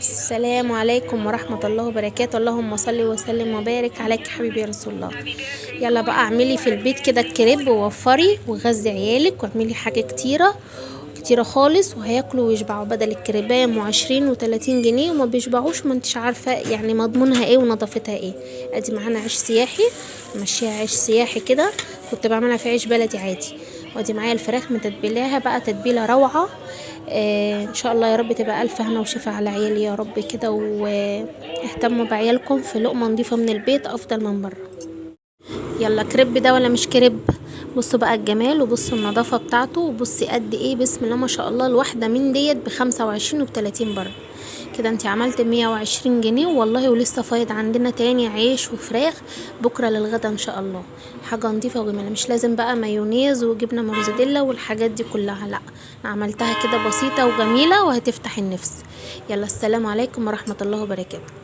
السلام عليكم ورحمة الله وبركاته. اللهم صل وسلم وبارك عليك حبيبي يا رسول الله. يلا بقى اعملي في البيت كده الكريب ووفري وغذي عيالك واعملي حاجة كتيرة كتيرة خالص وهياكلوا ويشبعوا، بدل الكريباية ام 20 و30 جنيه وما بيشبعوش، ما انتش عارفة يعني مضمونها ايه ونظافتها ايه. ادي معانا عيش سياحي، مشيها عيش سياحي كده، كنت بعملها في عيش بلدي عادي. وادي معايا الفراخ متتبلاها بقى تتبيله روعه. ان شاء الله يا رب تبقى الف هنا وشفا على عيالي يا رب كده، واهتموا بعيالكم في لقمه نضيفه من البيت افضل من بره. يلا كريب ده ولا مش كريب؟ بصوا بقى الجمال وبصوا النظافه بتاعته وبصي قد ايه، بسم الله ما شاء الله. الواحده من ديت ب25 وب30 بره. كده انت عملت 120 جنيه والله، ولسه فايض عندنا تاني عيش وفراخ بكره للغدا ان شاء الله. حاجه نظيفه وجميله، مش لازم بقى مايونيز وجبنه موزاريلا والحاجات دي كلها، لا انا عملتها كده بسيطه وجميله وهتفتح النفس. يلا السلام عليكم ورحمه الله وبركاته.